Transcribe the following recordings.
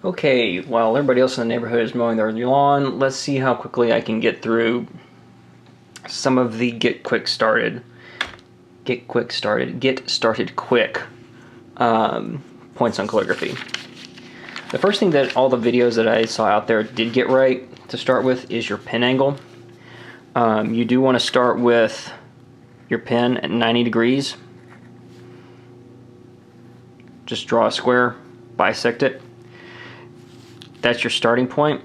Okay, while everybody else in the neighborhood is mowing their lawn, let's see how quickly I can get through some of the get started quick points on calligraphy. The first thing that all the videos that I saw out there did get right to start with is your pen angle. You do want to start with your pen at 90 degrees. Just draw a square, bisect it. That's your starting point.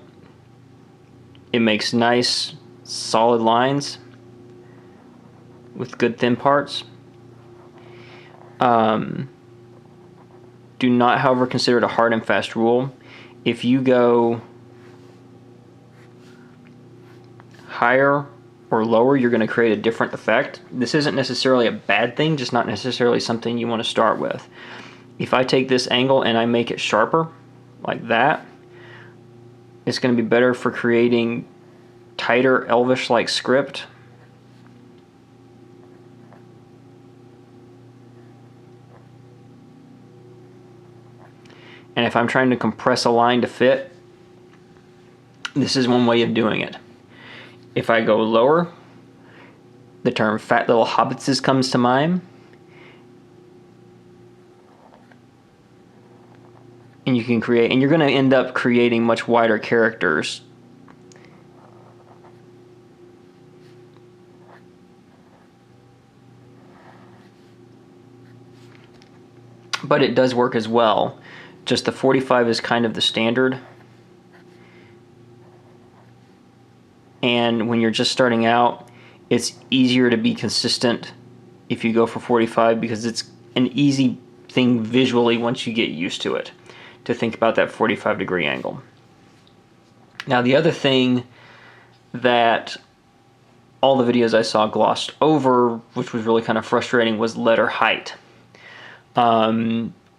It makes nice, solid lines with good thin parts. Do not, however, consider it a hard and fast rule. If you go higher or lower, you're going to create a different effect. This isn't necessarily a bad thing, just not necessarily something you want to start with. If I take this angle and I make it sharper, like that, it's going to be better for creating tighter Elvish-like script. And if I'm trying to compress a line to fit, this is one way of doing it. If I go lower, the term fat little hobbitses comes to mind. And you can create, and you're going to end up creating much wider characters. But it does work as well. Just the 45 is kind of the standard. And when you're just starting out, it's easier to be consistent if you go for 45 because it's an easy thing visually once you get used to it, to think about that 45-degree angle. Now, the other thing that all the videos I saw glossed over, which was really kind of frustrating, was letter height.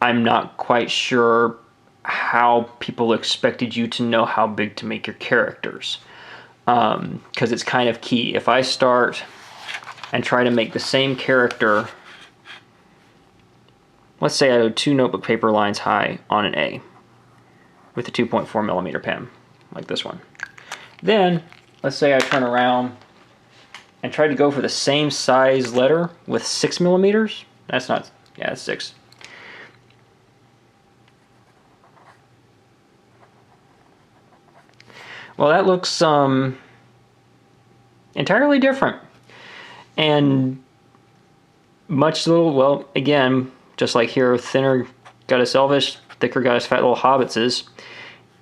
I'm not quite sure how people expected you to know how big to make your characters, because it's kind of key. If I start and try to make the same character, let's say I go 2 notebook paper lines high on an A with a 2.4 millimeter pen, like this one. Then, let's say I turn around and try to go for the same size letter with 6 millimeters. That's not, yeah, it's 6. Well, that looks entirely different. And much little, well, again, just like here, thinner got us Elvish, thicker got us fat little hobbitses.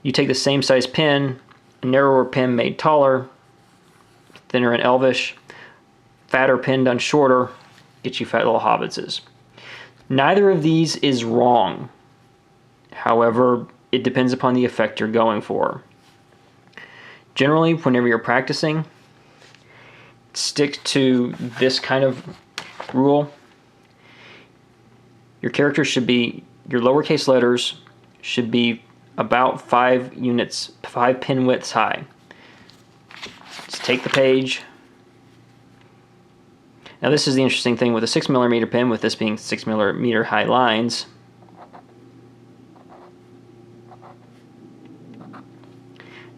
You take the same size pen, a narrower pen made taller, thinner and Elvish, fatter pen done shorter, gets you fat little hobbitses. Neither of these is wrong. However, it depends upon the effect you're going for. Generally, whenever you're practicing, stick to this kind of rule. Your character should be, your lowercase letters should be about 5 pen widths high. Just take the page. Now this is the interesting thing with a 6 millimeter pen, with this being 6 millimeter high lines.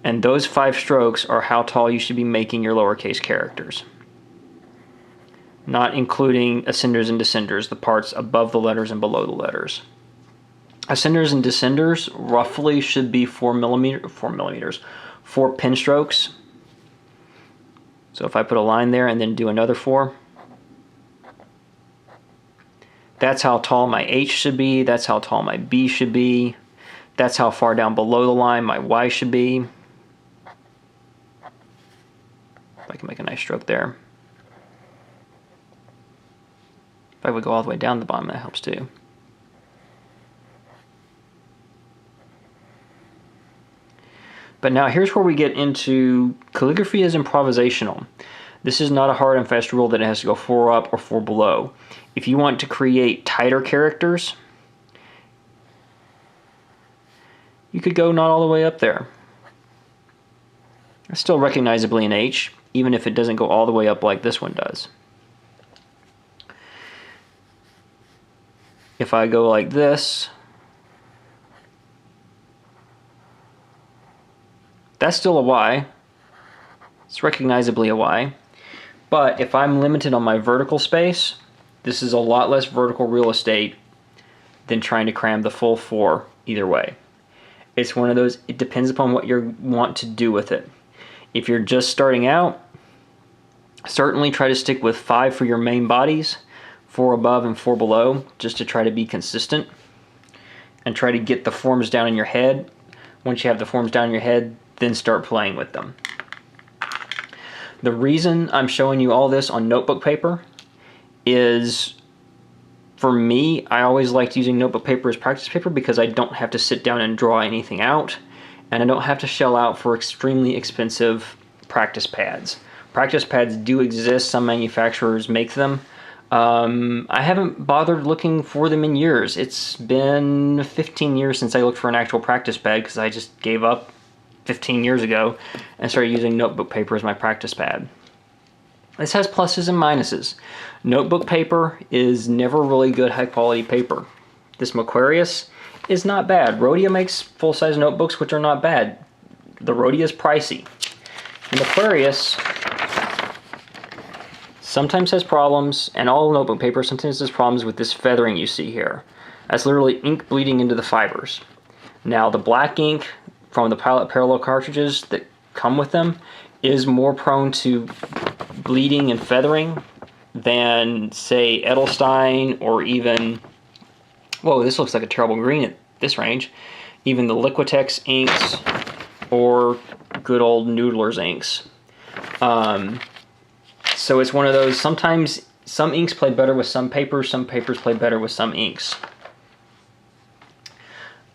And those 5 strokes are how tall you should be making your lowercase characters. Not including ascenders and descenders, the parts above the letters and below the letters. Ascenders and descenders roughly should be 4 pen strokes. So if I put a line there and then do another 4, that's how tall my H should be, that's how tall my B should be, that's how far down below the line my Y should be. I can make a nice stroke there. If I would go all the way down the bottom, that helps too. But now here's where we get into calligraphy as improvisational. This is not a hard and fast rule that it has to go 4 up or 4 below. If you want to create tighter characters, you could go not all the way up there. It's still recognizably an H, even if it doesn't go all the way up like this one does. If I go like this, That's still a Y. It's recognizably a Y. But if I'm limited on my vertical space, this is a lot less vertical real estate than trying to cram the full 4 either way. It's one of those, it depends upon what you want to do with it. If you're just starting out, certainly try to stick with 5 for your main bodies, 4 above and 4 below, just to try to be consistent and try to get the forms down in your head. Once you have the forms down in your head, then start playing with them. The reason I'm showing you all this on notebook paper is, for me, I always liked using notebook paper as practice paper because I don't have to sit down and draw anything out, and I don't have to shell out for extremely expensive practice pads. Practice pads do exist, some manufacturers make them. I haven't bothered looking for them in years. It's been 15 years since I looked for an actual practice pad because I just gave up 15 years ago and started using notebook paper as my practice pad. This has pluses and minuses. Notebook paper is never really good high quality paper. This Macquarius is not bad. Rhodia makes full-size notebooks which are not bad. The Rhodia is pricey. The Macquarius sometimes has problems, and all notebook paper sometimes has problems with this feathering you see here. That's literally ink bleeding into the fibers. Now the black ink from the Pilot Parallel cartridges that come with them is more prone to bleeding and feathering than, say, Edelstein or even, whoa, this looks like a terrible green at this range, even the Liquitex inks or good old Noodler's inks. So it's one of those, sometimes some inks play better with some papers play better with some inks.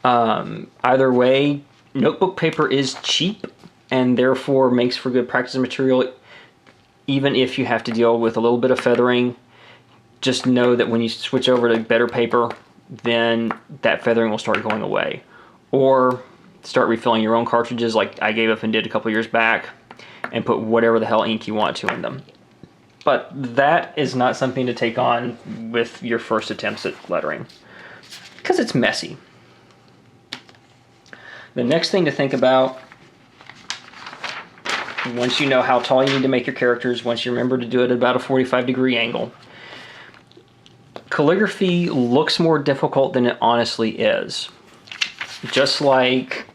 Either way, notebook paper is cheap and therefore makes for good practice material. Even if you have to deal with a little bit of feathering, just know that when you switch over to better paper, then that feathering will start going away. Or start refilling your own cartridges like I gave up and did a couple years back, and put whatever the hell ink you want to in them. But that is not something to take on with your first attempts at lettering, because it's messy. The next thing to think about, once you know how tall you need to make your characters, once you remember to do it at about a 45-degree angle, calligraphy looks more difficult than it honestly is. Just like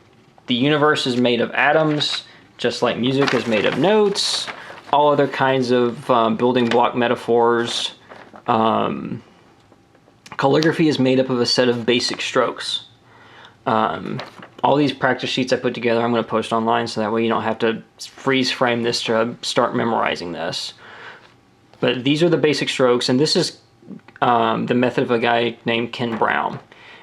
the universe is made of atoms, just like music is made of notes, all other kinds of building block metaphors, calligraphy is made up of a set of basic strokes. All these practice sheets I put together, I'm going to post online so that way you don't have to freeze frame this to start memorizing this. But these are the basic strokes, and this is the method of a guy named Ken Brown.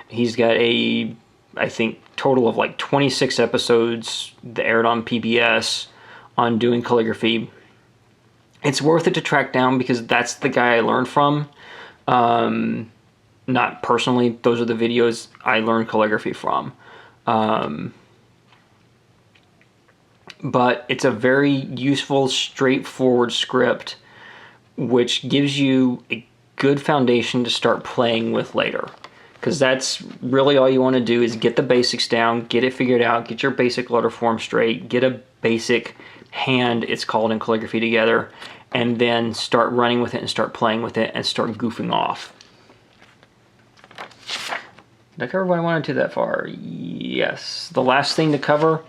He's got a, I think, total of like 26 episodes that aired on PBS on doing calligraphy. It's worth it to track down because that's the guy I learned from. Not personally, those are the videos I learned calligraphy from. But it's a very useful, straightforward script which gives you a good foundation to start playing with later. Because that's really all you want to do is get the basics down, get it figured out, get your basic letter form straight, get a basic hand, it's called in calligraphy, together, and then start running with it and start playing with it and start goofing off. Did I cover what I wanted to that far? Yes. The last thing to cover,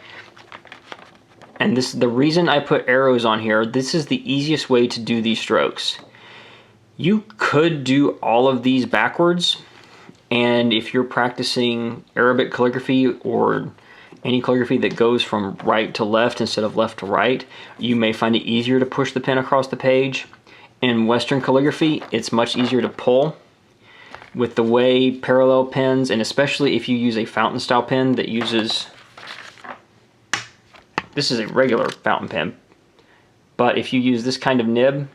and this, the reason I put arrows on here, this is the easiest way to do these strokes. You could do all of these backwards, and if you're practicing Arabic calligraphy or any calligraphy that goes from right to left instead of left to right, you may find it easier to push the pen across the page. In Western calligraphy, it's much easier to pull. With the way parallel pens, and especially if you use a fountain style pen that uses, this is a regular fountain pen, but if you use this kind of nib,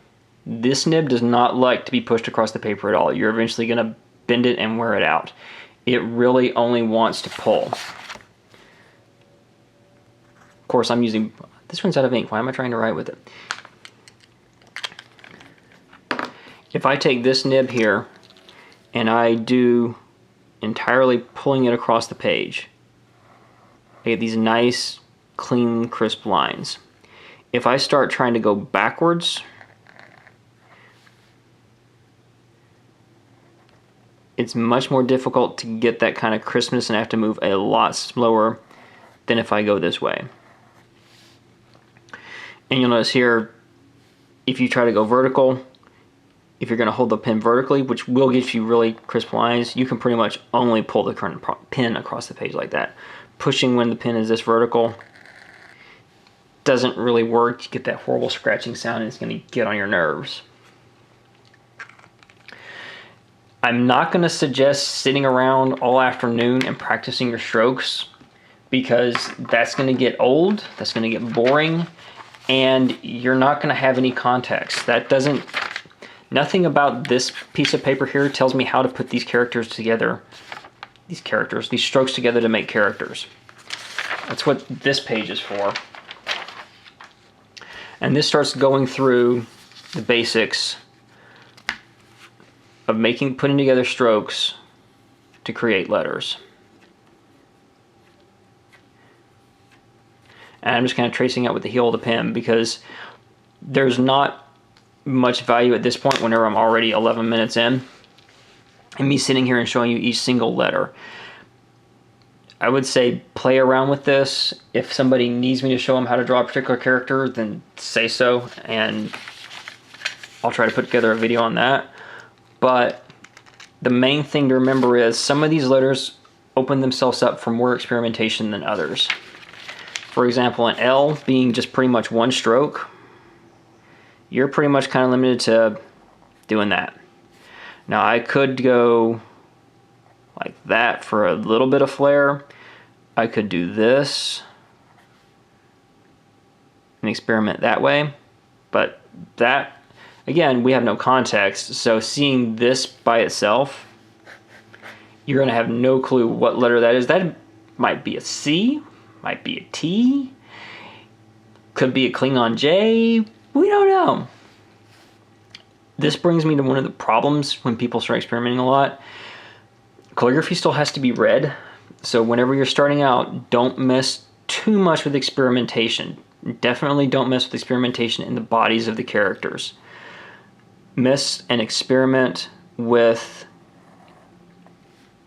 this nib does not like to be pushed across the paper at all. You're eventually going to bend it and wear it out. It really only wants to pull. Of course, I'm using, this one's out of ink. Why am I trying to write with it? If I take this nib here and I do entirely pulling it across the page, I get these nice clean, crisp lines. If I start trying to go backwards, it's much more difficult to get that kind of crispness, and I have to move a lot slower than if I go this way. And you'll notice here, if you try to go vertical, if you're going to hold the pen vertically, which will get you really crisp lines, you can pretty much only pull the current pen across the page like that. Pushing when the pen is this vertical doesn't really work. You get that horrible scratching sound, and it's going to get on your nerves. I'm not going to suggest sitting around all afternoon and practicing your strokes, because that's going to get old, that's going to get boring, and you're not going to have any context. Nothing about this piece of paper here tells me how to put these characters together, these strokes together to make characters. That's what this page is for. And this starts going through the basics of putting together strokes to create letters. And I'm just kind of tracing out with the heel of the pen, because there's not much value at this point whenever I'm already 11 minutes in and me sitting here and showing you each single letter. I would say play around with this. If somebody needs me to show them how to draw a particular character, then say so, and I'll try to put together a video on that. But the main thing to remember is some of these letters open themselves up for more experimentation than others. For example, an L being just pretty much one stroke, you're pretty much kind of limited to doing that. Now I could go like that for a little bit of flair. I could do this and experiment that way, but that, again, we have no context, so seeing this by itself, you're going to have no clue what letter that is. That might be a C, might be a T, could be a Klingon J, we don't know. This brings me to one of the problems when people start experimenting a lot. Calligraphy still has to be read, so whenever you're starting out, don't mess too much with experimentation. Definitely don't mess with experimentation in the bodies of the characters. Mess and experiment with,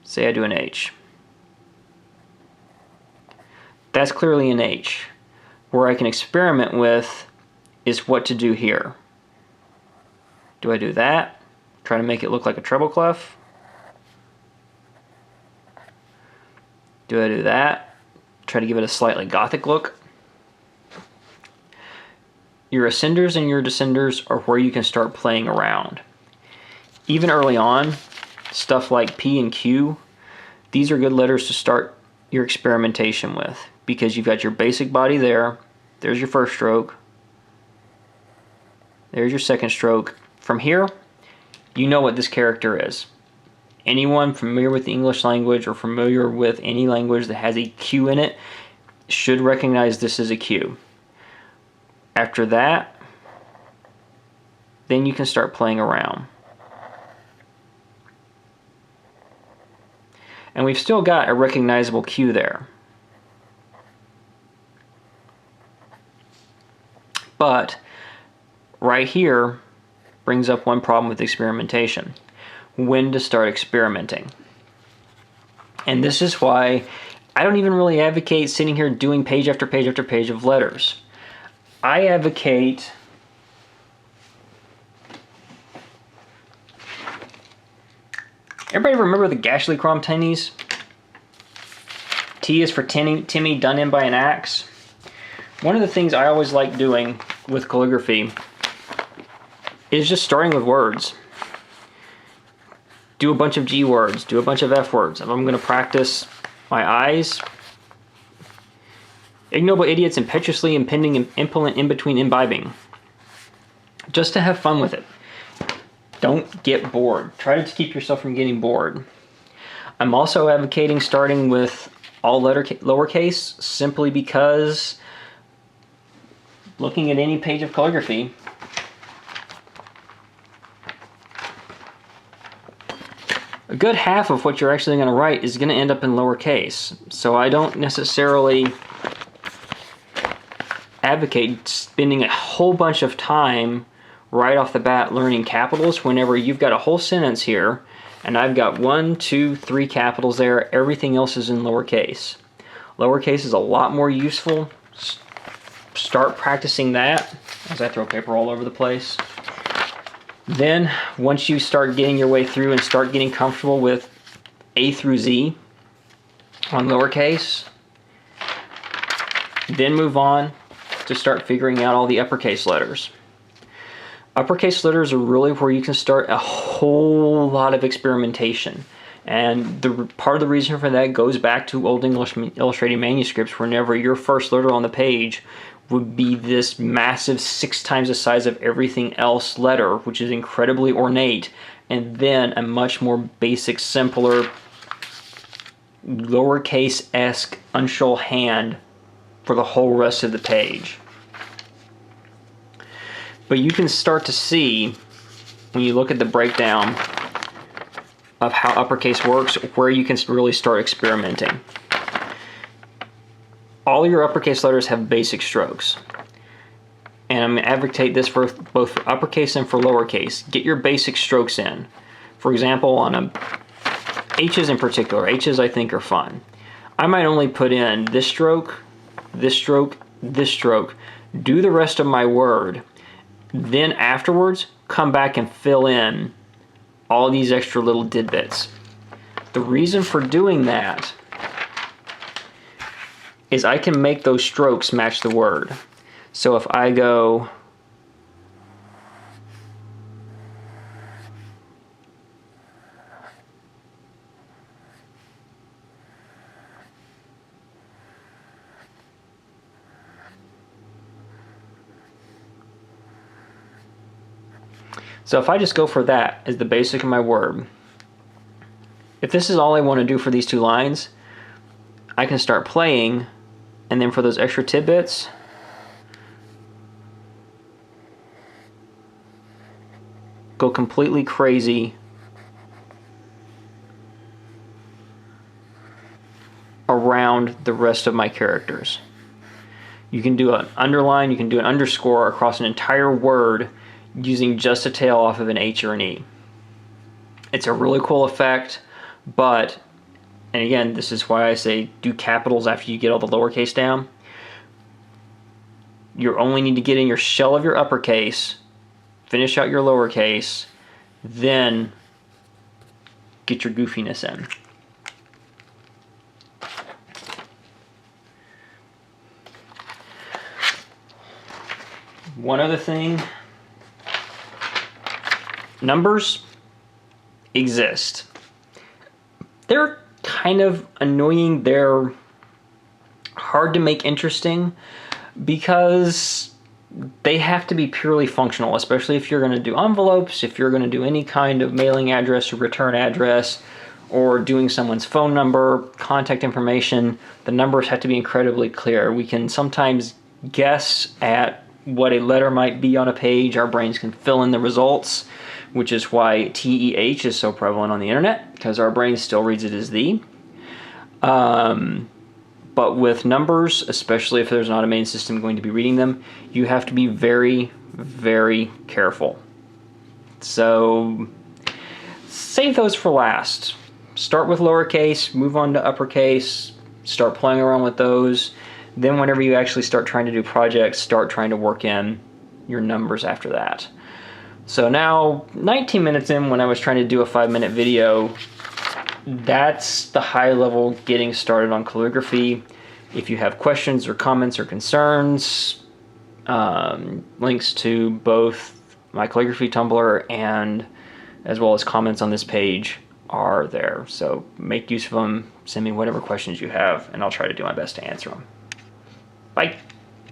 say I do an H. That's clearly an H. Where I can experiment with is what to do here. Do I do that? Try to make it look like a treble clef? Do I do that? Try to give it a slightly gothic look? Your ascenders and your descenders are where you can start playing around. Even early on, stuff like P and Q, these are good letters to start your experimentation with, because you've got your basic body there, there's your first stroke, there's your second stroke. From here, you know what this character is. Anyone familiar with the English language or familiar with any language that has a Q in it should recognize this as a Q. After that, then you can start playing around. And we've still got a recognizable Q there. But right here brings up one problem with experimentation. When to start experimenting. And this is why I don't even really advocate sitting here doing page after page after page of letters. I advocate everybody remember the Gashley Crom tinnies? T is for Timmy, done in by an axe. One of the things I always like doing with calligraphy is just starting with words. Do a bunch of G words, do a bunch of F words. If I'm going to practice my eyes, ignoble idiots impetuously impending and impellent in between imbibing. Just to have fun with it. Don't get bored. Try to keep yourself from getting bored. I'm also advocating starting with all lowercase, simply because looking at any page of calligraphy, a good half of what you're actually going to write is going to end up in lowercase. So I don't necessarily advocate spending a whole bunch of time right off the bat learning capitals whenever you've got a whole sentence here and I've got 1, 2, 3 capitals there. Everything else is in lowercase. Lowercase is a lot more useful. Start practicing that as I throw paper all over the place. Then once you start getting your way through and start getting comfortable with A through Z on lowercase, then move on to start figuring out all the uppercase letters. Uppercase letters are really where you can start a whole lot of experimentation. And part of the reason for that goes back to Old English illustrated manuscripts, whenever your first letter on the page would be this massive 6 times the size of everything else letter, which is incredibly ornate, and then a much more basic, simpler, lowercase-esque uncial hand for the whole rest of the page. But you can start to see, when you look at the breakdown of how uppercase works, where you can really start experimenting. All your uppercase letters have basic strokes. And I'm going to advocate this for both for uppercase and for lowercase. Get your basic strokes in. For example, on H's in particular, H's I think are fun. I might only put in this stroke, this stroke, this stroke, do the rest of my word, then afterwards come back and fill in all these extra little tidbits. The reason for doing that is I can make those strokes match the word. So if I go if I just go for that as the basic of my word, if this is all I want to do for these 2 lines, I can start playing, and then for those extra tidbits, go completely crazy around the rest of my characters. You can do an underline, you can do an underscore across an entire word using just a tail off of an H or an E. It's a really cool effect, but, and again, this is why I say do capitals after you get all the lowercase down. You only need to get in your shell of your uppercase, finish out your lowercase, then get your goofiness in. One other thing, numbers exist. They're kind of annoying. They're hard to make interesting because they have to be purely functional, especially if you're going to do envelopes, if you're going to do any kind of mailing address or return address, or doing someone's phone number, contact information. The numbers have to be incredibly clear. We can sometimes guess at what a letter might be on a page. Our brains can fill in the results, which is why TEH is so prevalent on the internet, because our brain still reads it as the. But with numbers, especially if there's an automated system going to be reading them, you have to be very, very careful. So save those for last. Start with lowercase, move on to uppercase, start playing around with those. Then whenever you actually start trying to do projects, start trying to work in your numbers after that. So now, 19 minutes in, when I was trying to do a 5-minute video, that's the high level getting started on calligraphy. If you have questions or comments or concerns, links to both my calligraphy Tumblr and as well as comments on this page are there. So make use of them, send me whatever questions you have, and I'll try to do my best to answer them. Bye.